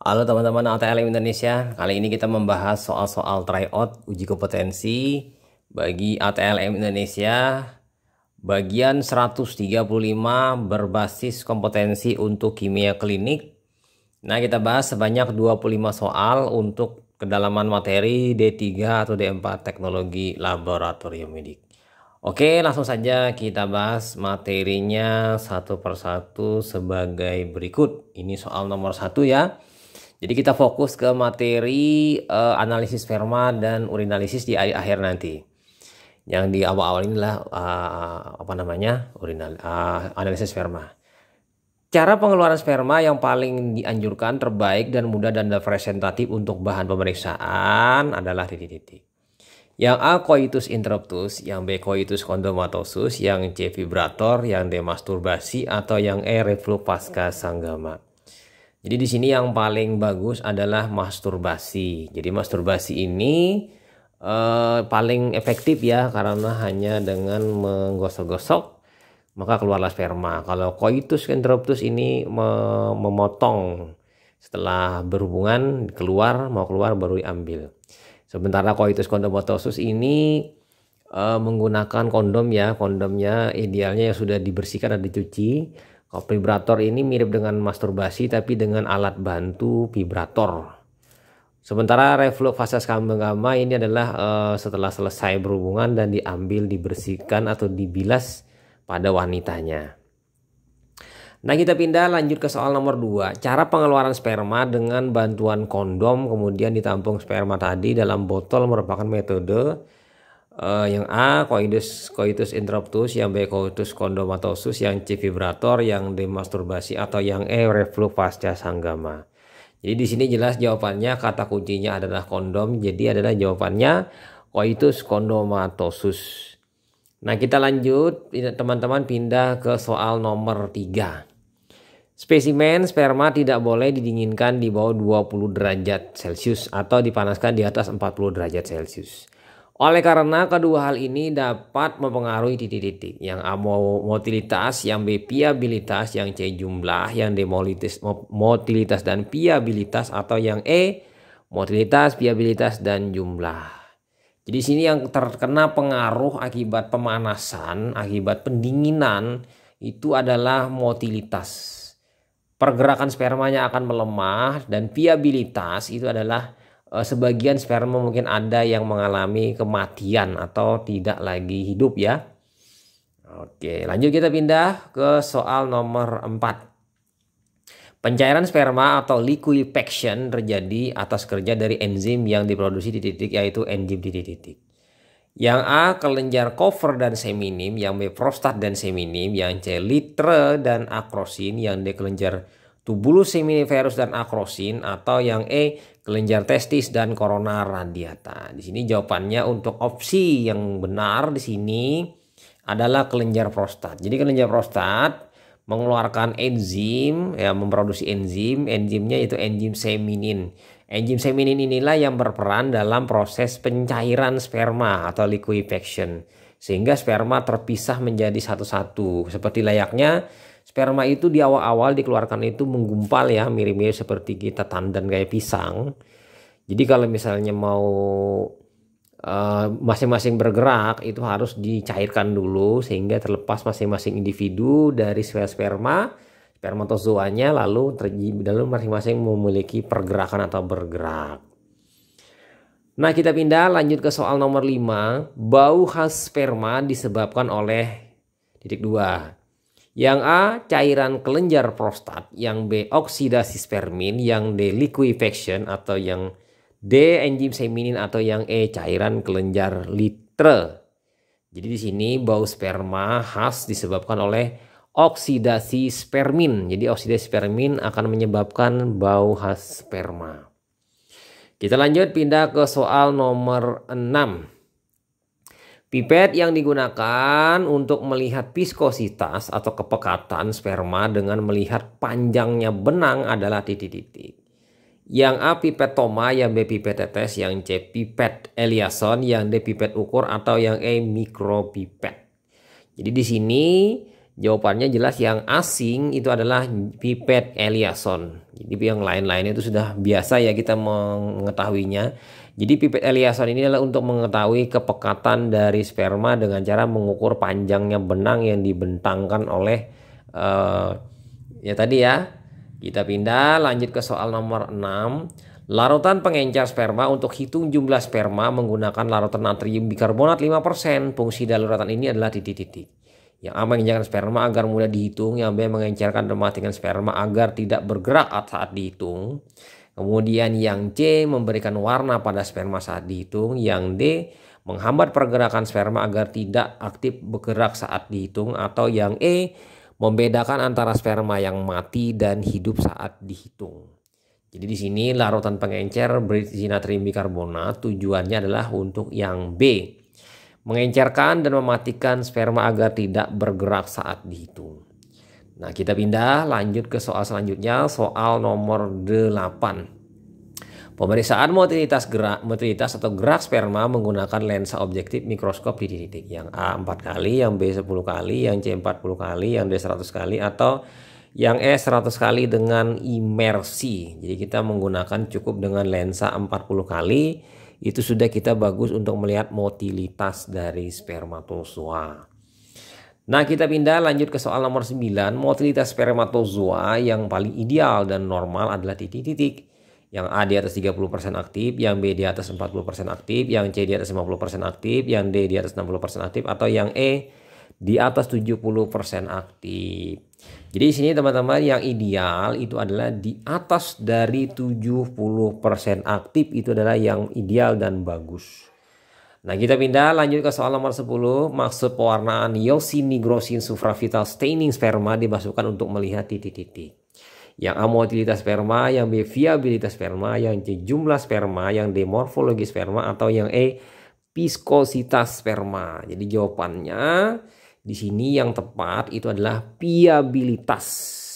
Halo teman-teman ATLM Indonesia, kali ini kita membahas soal-soal tryout uji kompetensi bagi ATLM Indonesia bagian 135 berbasis kompetensi untuk kimia klinik. Nah, kita bahas sebanyak 25 soal untuk kedalaman materi D3 atau D4 teknologi laboratorium medik. Oke, langsung saja kita bahas materinya satu persatu sebagai berikut. Ini soal nomor 1 ya. Jadi kita fokus ke materi analisis sperma dan urinalisis di akhir nanti. Yang di awal-awal inilah analisis sperma. Cara pengeluaran sperma yang paling dianjurkan, terbaik dan mudah dan representatif untuk bahan pemeriksaan adalah titik-titik. Yang A coitus interruptus, yang B coitus condomatosus, yang C vibrator, yang D masturbasi, atau yang E reflux pasca sanggama. Jadi di sini yang paling bagus adalah masturbasi. Jadi masturbasi ini paling efektif ya, karena hanya dengan menggosok-gosok maka keluarlah sperma. Kalau coitus interruptus ini memotong setelah berhubungan, mau keluar baru diambil. Sementara coitus condomatosus ini menggunakan kondom ya, kondomnya idealnya yang sudah dibersihkan dan dicuci. Vibrator ini mirip dengan masturbasi tapi dengan alat bantu vibrator. Sementara reflux fase sanggama ini adalah setelah selesai berhubungan dan diambil, dibersihkan atau dibilas pada wanitanya. Nah, kita pindah lanjut ke soal nomor 2. Cara pengeluaran sperma dengan bantuan kondom kemudian ditampung sperma tadi dalam botol merupakan metode yang A coitus interruptus, yang B coitus condomatosus, yang C vibrator, yang D masturbasi, atau yang E reflux pasca sanggama. Jadi di sini jelas jawabannya, kata kuncinya adalah kondom. Jadi adalah jawabannya coitus condomatosus. Nah, kita lanjut teman-teman, pindah ke soal nomor 3. Spesimen sperma tidak boleh didinginkan di bawah 20 derajat Celcius atau dipanaskan di atas 40 derajat Celcius. Oleh karena kedua hal ini dapat mempengaruhi titik-titik. Yang A motilitas, yang B piabilitas, yang C jumlah, yang D motilitas dan piabilitas, atau yang E motilitas, piabilitas dan jumlah. Jadi sini yang terkena pengaruh akibat pemanasan, akibat pendinginan itu adalah motilitas. Pergerakan spermanya akan melemah, dan piabilitas itu adalah sebagian sperma mungkin ada yang mengalami kematian atau tidak lagi hidup ya. Oke, lanjut kita pindah ke soal nomor 4. Pencairan sperma atau liquefaction terjadi atas kerja dari enzim yang diproduksi di titik, yaitu enzim titik-titik. Yang A kelenjar cover dan seminim, yang B prostat dan seminim, yang C litre dan akrosin, yang D kelenjar tubulus seminiferus dan akrosin, atau yang E kelenjar testis dan korona radiata. Di sini jawabannya untuk opsi yang benar di sini adalah kelenjar prostat. Jadi kelenjar prostat mengeluarkan enzim ya, memproduksi enzimnya itu enzim seminin. Enzim seminin inilah yang berperan dalam proses pencairan sperma atau liquefaction, sehingga sperma terpisah menjadi satu-satu. Seperti layaknya sperma itu di awal-awal dikeluarkan itu menggumpal ya, mirip-mirip seperti kita tandan kayak pisang. Jadi kalau misalnya mau masing-masing bergerak itu harus dicairkan dulu sehingga terlepas masing-masing individu dari spermatozoanya, lalu masing-masing memiliki pergerakan atau bergerak. Nah, kita pindah lanjut ke soal nomor 5. Bau khas sperma disebabkan oleh titik 2. Yang A cairan kelenjar prostat, yang B oksidasi spermin, yang D liquefaction, atau yang D enzim seminin, atau yang E cairan kelenjar litre. Jadi di sini bau sperma khas disebabkan oleh oksidasi spermin. Jadi oksidasi spermin akan menyebabkan bau khas sperma. Kita lanjut pindah ke soal nomor 6. Pipet yang digunakan untuk melihat viskositas atau kepekatan sperma dengan melihat panjangnya benang adalah titik-titik. Yang A pipet Thoma, yang B pipet tetes, yang C pipet Eliasson, yang D pipet ukur, atau yang E mikropipet. Jadi di sini Jawabannya jelas yang asing itu adalah pipet Eliasson. Jadi yang lain-lainnya itu sudah biasa ya kita mengetahuinya. Jadi pipet Eliasson ini adalah untuk mengetahui kepekatan dari sperma dengan cara mengukur panjangnya benang yang dibentangkan oleh ya tadi ya. Kita pindah lanjut ke soal nomor 6. Larutan pengencer sperma untuk hitung jumlah sperma menggunakan larutan natrium bikarbonat 5%. Fungsi daruratan ini adalah titik-titik. Yang A mengencerkan sperma agar mudah dihitung, yang B mengencerkan dan mematikan sperma agar tidak bergerak saat dihitung. Kemudian yang C memberikan warna pada sperma saat dihitung, yang D menghambat pergerakan sperma agar tidak aktif bergerak saat dihitung, atau yang E membedakan antara sperma yang mati dan hidup saat dihitung. Jadi di sini larutan pengencer berisi natrium bikarbonat tujuannya adalah untuk yang B, mengencerkan dan mematikan sperma agar tidak bergerak saat dihitung. Nah, kita pindah lanjut ke soal selanjutnya, soal nomor 8. Pemeriksaan motilitas atau gerak sperma menggunakan lensa objektif mikroskop titik-titik. Yang A 4 kali, yang B 10 kali, yang C 40 kali, yang D 100 kali, atau yang E 100 kali dengan imersi. Jadi kita menggunakan cukup dengan lensa 40 kali. Itu sudah kita bagus untuk melihat motilitas dari spermatozoa. Nah, kita pindah lanjut ke soal nomor 9. Motilitas spermatozoa yang paling ideal dan normal adalah titik-titik. Yang A di atas 30% aktif, yang B di atas 40% aktif, yang C di atas 50% aktif, yang D di atas 60% aktif, atau yang E di atas 70% aktif. Jadi di sini teman-teman yang ideal itu adalah di atas dari 70% aktif, itu adalah yang ideal dan bagus. Nah, kita pindah lanjut ke soal nomor 10. Maksud pewarnaan iosin-nigrosin supravital staining sperma dimasukkan untuk melihat titik-titik. Yang A motilitas sperma, yang B viabilitas sperma, yang C jumlah sperma, yang D morfologi sperma, atau yang E viskositas sperma. Jadi jawabannya di sini yang tepat itu adalah viabilitas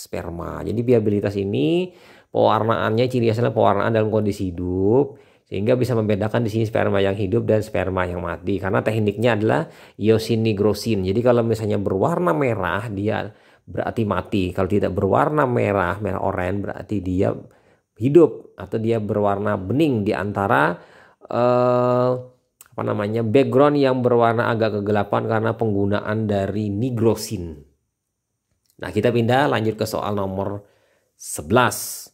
sperma. Jadi viabilitas ini pewarnaannya ciri khasnya pewarnaan dalam kondisi hidup, sehingga bisa membedakan di sini sperma yang hidup dan sperma yang mati. Karena tekniknya adalah iosin nigrosin. Jadi kalau misalnya berwarna merah dia berarti mati. Kalau tidak berwarna merah oranye berarti dia hidup, atau dia berwarna bening di antara background yang berwarna agak kegelapan karena penggunaan dari nigrosin. Nah, kita pindah lanjut ke soal nomor 11.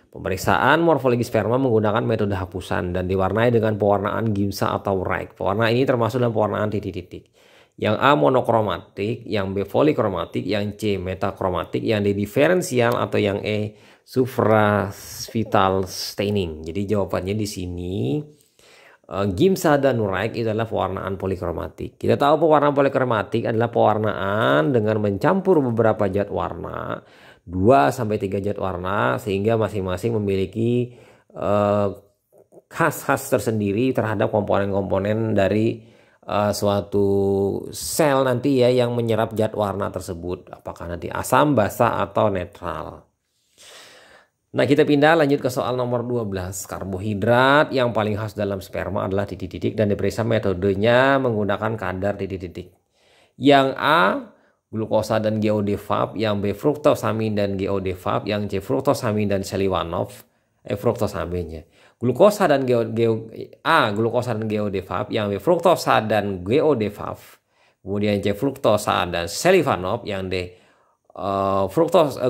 Pemeriksaan morfologi sperma menggunakan metode hapusan dan diwarnai dengan pewarnaan Giemsa atau Reich. Pewarna ini termasuk dalam pewarnaan titik-titik. Yang A monokromatik, yang B polikromatik, yang C metakromatik, yang D diferensial, atau yang E supravital staining. Jadi jawabannya di sini Giemsa dan Reich itu adalah pewarnaan polikromatik. Kita tahu pewarnaan polikromatik adalah pewarnaan dengan mencampur beberapa zat warna, 2-3 zat warna, sehingga masing-masing memiliki khas-khas tersendiri terhadap komponen-komponen dari suatu sel nanti ya yang menyerap zat warna tersebut. Apakah nanti asam, basa, atau netral. Nah, kita pindah lanjut ke soal nomor 12. Karbohidrat yang paling khas dalam sperma adalah titik-titik dan diperiksa metodenya menggunakan kadar titik-titik. Yang A glukosa dan GOD-FAB, yang B fruktosamin dan GOD-FAB, yang C fruktosamin dan Selivanov, fruktosaminnya. Glukosa dan glukosa dan GOD-FAB, yang B fruktosa dan GOD-FAB. Kemudian C fruktosa dan Selivanov, yang D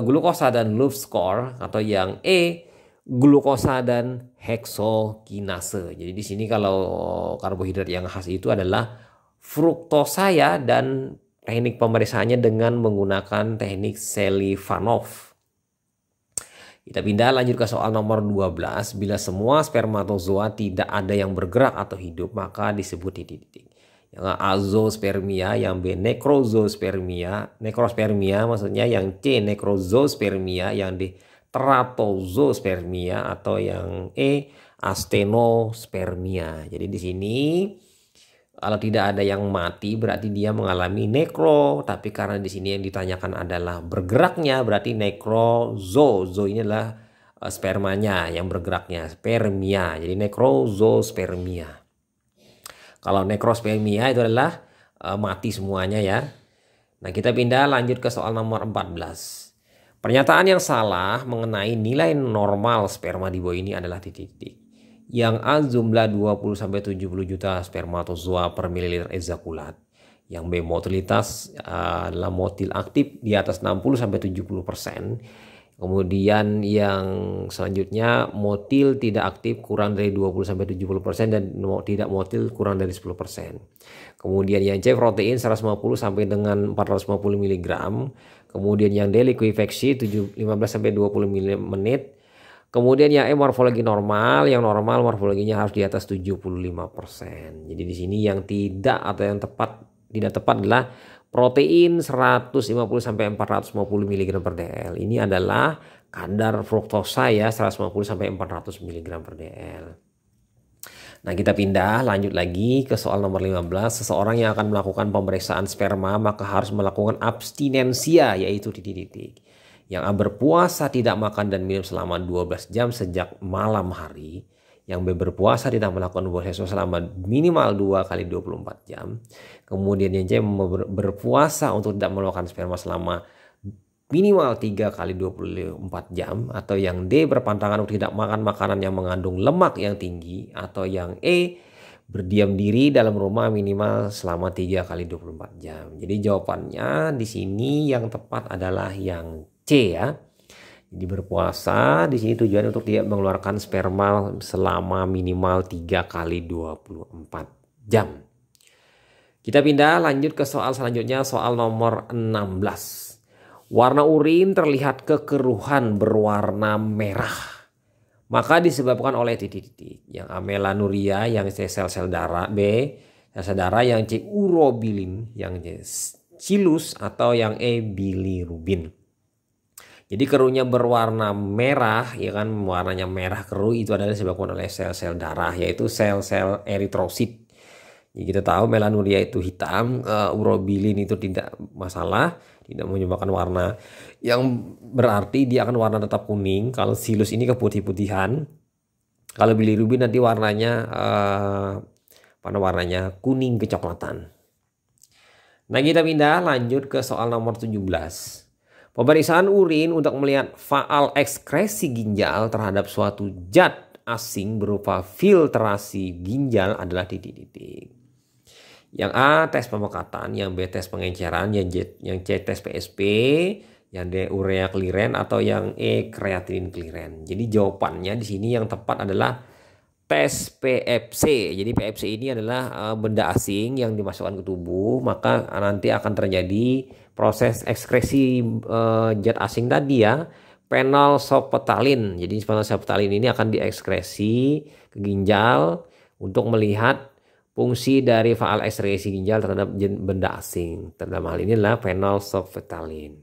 glukosa dan Love score, atau yang E glukosa dan heksokinase. Jadi di sini kalau karbohidrat yang khas itu adalah fruktosa ya, dan teknik pemeriksaannya dengan menggunakan teknik Selivanov. Kita pindah lanjut ke soal nomor 12. Bila semua spermatozoa tidak ada yang bergerak atau hidup, maka disebut titik-titik. Yang A azoospermia, yang B necrozospermia, maksudnya, yang C necrozospermia, yang D teratozospermia, atau yang E astenospermia. Jadi di sini kalau tidak ada yang mati berarti dia mengalami nekro, tapi karena di sini yang ditanyakan adalah bergeraknya, berarti nekrozo. Zo ini adalah spermanya yang bergeraknya, spermia. Jadi necrozospermia. Kalau nekrospermia itu adalah mati semuanya ya. Nah, kita pindah lanjut ke soal nomor 14. Pernyataan yang salah mengenai nilai normal sperma di bawah ini adalah titik-titik. Yang A jumlah 20-70 juta spermatozoa per mililiter ejakulat. Yang B motilitas adalah motil aktif di atas 60-70%. Kemudian yang selanjutnya motil tidak aktif kurang dari 20-70% dan tidak motil kurang dari 10%. Kemudian yang C protein 150 sampai dengan 450 mg. Kemudian yang D likuifaksi 15-20 menit. Kemudian yang E morfologi normal, yang normal morfologinya harus di atas 75%. Jadi di sini yang tidak atau yang tidak tepat adalah protein 150 sampai 450 mg per dl. Ini adalah kadar fruktosa ya, 150 sampai 400 mg per dl. Nah, kita pindah lanjut lagi ke soal nomor 15. Seseorang yang akan melakukan pemeriksaan sperma maka harus melakukan abstinensia, yaitu titik-titik. Yang A berpuasa tidak makan dan minum selama 12 jam sejak malam hari. Yang B berpuasa tidak melakukan hubungan seksual selama minimal 2 kali 24 jam. Kemudian yang C berpuasa untuk tidak melakukan sperma selama minimal 3 kali 24 jam. Atau yang D berpantangan untuk tidak makan makanan yang mengandung lemak yang tinggi. Atau yang E berdiam diri dalam rumah minimal selama 3 kali 24 jam. Jadi jawabannya di sini yang tepat adalah yang C ya. Jadi berpuasa di sini tujuannya untuk tidak mengeluarkan sperma selama minimal 3 kali 24 jam. Kita pindah lanjut ke soal selanjutnya, soal nomor 16. Warna urin terlihat kekeruhan berwarna merah. Maka disebabkan oleh titik-titik. Yang A melanuria, yang C sel-sel darah, B sel-sel darah, yang C urobilin, yang C chilus, atau yang E bilirubin. Jadi keruhnya berwarna merah, ya kan, warnanya merah keruh itu adalah disebabkan oleh sel-sel darah, yaitu sel-sel eritrosit. Jadi kita tahu melanuria itu hitam, urobilin itu tidak masalah, tidak menyebabkan warna, yang berarti dia akan warna tetap kuning. Kalau silus ini keputih-putihan, kalau bilirubin nanti warnanya warnanya kuning kecoklatan. Nah, kita pindah lanjut ke soal nomor 17. Pemeriksaan urin untuk melihat faal ekskresi ginjal terhadap suatu zat asing berupa filtrasi ginjal adalah titik-titik. Yang A tes pemekatan, yang B tes pengenceran, yang C tes PSP, yang D urea kliren, atau yang E kreatinin kliren. Jadi jawabannya di sini yang tepat adalah tes PFC. Jadi PFC ini adalah benda asing yang dimasukkan ke tubuh, maka nanti akan terjadi proses ekskresi zat asing tadi ya, phenolphthalein. Jadi phenolphthalein ini akan diekskresi ke ginjal untuk melihat fungsi dari faal ekskresi ginjal terhadap benda asing. Dalam hal ini adalah phenolphthalein.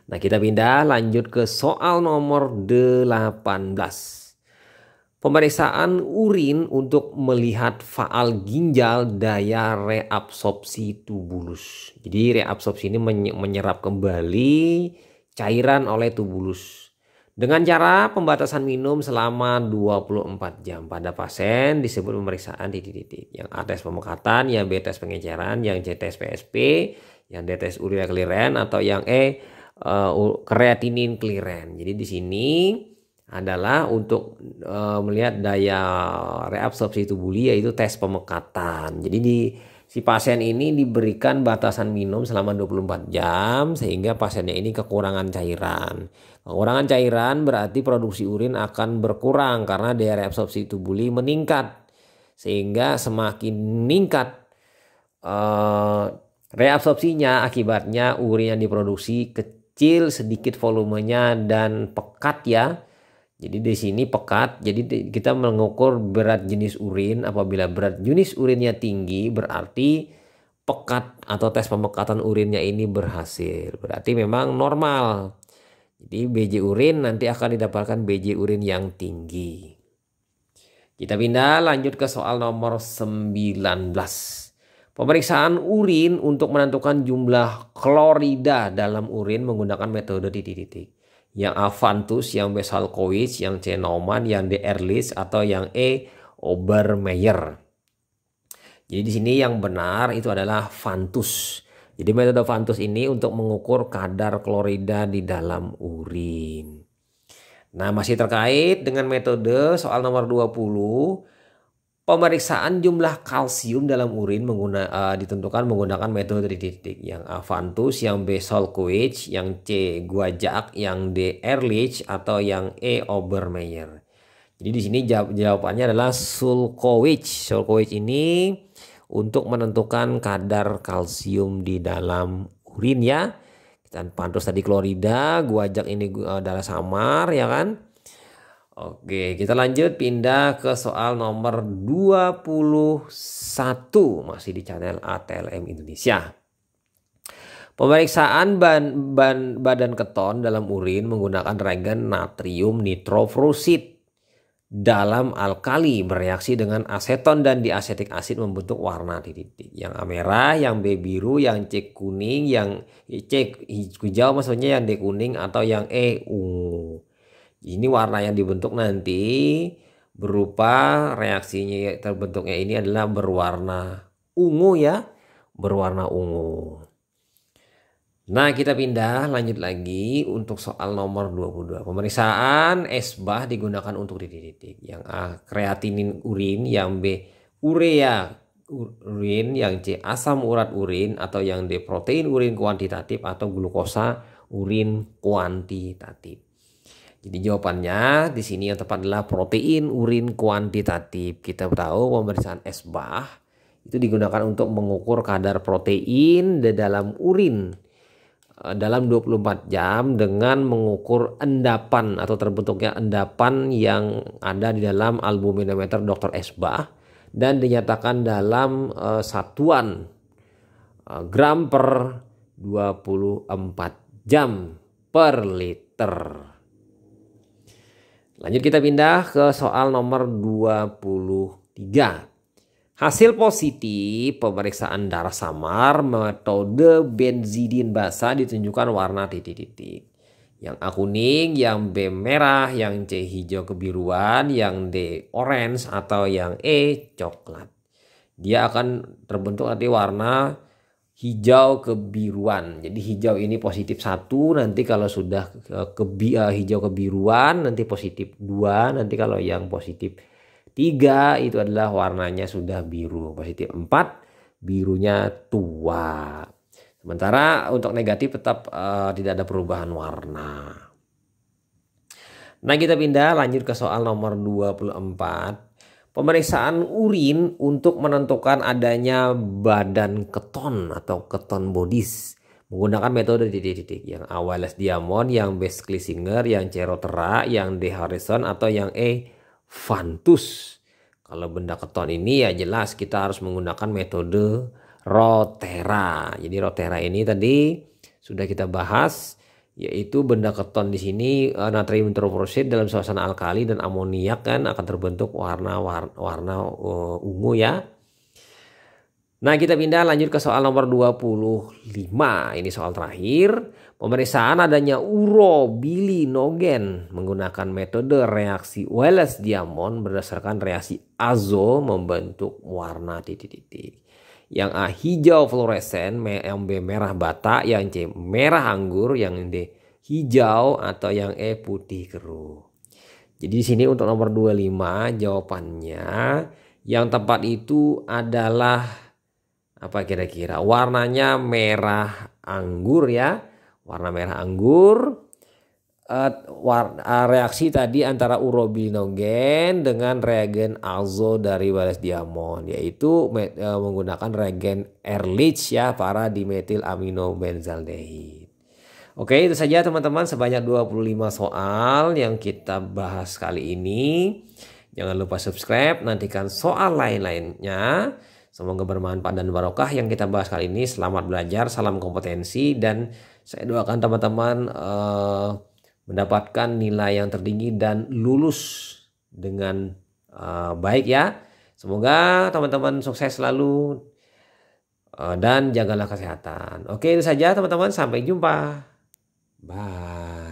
Nah, kita pindah lanjut ke soal nomor 18. Pemeriksaan urin untuk melihat faal ginjal daya reabsorpsi tubulus. Jadi reabsorpsi ini menyerap kembali cairan oleh tubulus. Dengan cara pembatasan minum selama 24 jam. Pada pasien disebut pemeriksaan titik-titik. Yang A tes pemekatan, yang B tes pengenceran, yang C tes PSP, yang D tes urea kliren, atau yang E kreatinin kliren. Jadi di sini adalah untuk melihat daya reabsorpsi tubuli, yaitu tes pemekatan. Jadi si pasien ini diberikan batasan minum selama 24 jam sehingga pasiennya ini kekurangan cairan. Kekurangan cairan berarti produksi urin akan berkurang karena daya reabsorpsi tubuli meningkat. Sehingga semakin meningkat reabsorpsinya, akibatnya urin yang diproduksi kecil, sedikit volumenya, dan pekat ya. Jadi di sini pekat. Jadi kita mengukur berat jenis urin. Apabila berat jenis urinnya tinggi berarti pekat atau tes pemekatan urinnya ini berhasil. Berarti memang normal. Jadi BJ urin nanti akan didapatkan BJ urin yang tinggi. Kita pindah lanjut ke soal nomor 19. Pemeriksaan urin untuk menentukan jumlah klorida dalam urin menggunakan metode titik-titik. Yang A Vantus, yang B Salkowitz, yang C Naumann, yang D Ehrlich, atau yang E Obermeyer. Jadi di sini yang benar itu adalah Vantus. Jadi metode Vantus ini untuk mengukur kadar klorida di dalam urin. Nah, masih terkait dengan metode soal nomor 20, pemeriksaan jumlah kalsium dalam urin ditentukan menggunakan metode titik. Yang A Vantus, yang B Solkowicz, yang C Guajak, yang D Ehrlich, atau yang E Obermeyer. Jadi di sini jawabannya adalah Solkowicz. Solkowicz ini untuk menentukan kadar kalsium di dalam urin ya. Dan Vantus tadi klorida, Guajak ini darah samar ya kan. Oke, kita lanjut pindah ke soal nomor 21, masih di channel ATLM Indonesia. Pemeriksaan badan keton dalam urin menggunakan reagen natrium nitrofrusit dalam alkali bereaksi dengan aseton dan diasetik asid membentuk warna titik. Yang A merah, yang B biru, yang C kuning, yang C hijau maksudnya, yang D kuning, atau yang E ungu. Ini warna yang dibentuk nanti berupa reaksinya terbentuknya ini adalah berwarna ungu ya, berwarna ungu. Nah, kita pindah lanjut lagi untuk soal nomor 22. Pemeriksaan esbah digunakan untuk titik. Yang A kreatinin urin, yang B urea urin, yang C asam urat urin, atau yang D protein urin kuantitatif atau glukosa urin kuantitatif. Jadi jawabannya di sini yang tepat adalah protein urin kuantitatif. Kita tahu pemeriksaan esbah itu digunakan untuk mengukur kadar protein di dalam urin dalam 24 jam dengan mengukur endapan atau terbentuknya endapan yang ada di dalam albuminometer Dr. Esbah dan dinyatakan dalam satuan gram per 24 jam per liter. Lanjut kita pindah ke soal nomor 23. Hasil positif pemeriksaan darah samar metode benzidin basa ditunjukkan warna titik-titik. Yang A kuning, yang B merah, yang C hijau kebiruan, yang D orange, atau yang E coklat. Dia akan terbentuk nanti warna hijau kebiruan. Jadi hijau ini positif 1, nanti kalau sudah hijau kebiruan nanti positif 2, nanti kalau yang positif 3 itu adalah warnanya sudah biru. Positif 4 birunya tua. Sementara untuk negatif tetap tidak ada perubahan warna. Nah, kita pindah lanjut ke soal nomor 24. Pemeriksaan urin untuk menentukan adanya badan keton atau keton bodies menggunakan metode titik-titik. Yang A Wallace Diamond, yang B Schlesinger, yang C Rothera, yang D Harrison, atau yang E Vantus. Kalau benda keton ini ya jelas kita harus menggunakan metode Rothera. Jadi Rothera ini tadi sudah kita bahas, yaitu benda keton di sini natrium nitrofrusit dalam suasana alkali dan amoniak kan akan terbentuk warna ungu ya. Nah, kita pindah lanjut ke soal nomor 25. Ini soal terakhir. Pemeriksaan adanya urobilinogen menggunakan metode reaksi Wallace-Diamond berdasarkan reaksi azo membentuk warna titik-titik. Yang A hijau fluoresen, yang B merah bata, yang C merah anggur, yang D hijau, atau yang E putih keruh. Jadi di sini untuk nomor 25 jawabannya yang tepat itu adalah apa kira-kira? Warnanya merah anggur ya. Warna merah anggur. Reaksi tadi antara urobilinogen dengan reagen azo dari Wallace-Diamond, yaitu menggunakan reagen Ehrlich ya, para dimetil aminobenzaldehyde. Oke, itu saja teman-teman, sebanyak 25 soal yang kita bahas kali ini. Jangan lupa subscribe, nantikan soal lain-lainnya. Semoga bermanfaat dan barokah yang kita bahas kali ini. Selamat belajar, salam kompetensi, dan saya doakan teman-teman mendapatkan nilai yang tertinggi dan lulus dengan baik ya. Semoga teman-teman sukses selalu dan jagalah kesehatan. Oke, itu saja teman-teman, sampai jumpa. Bye.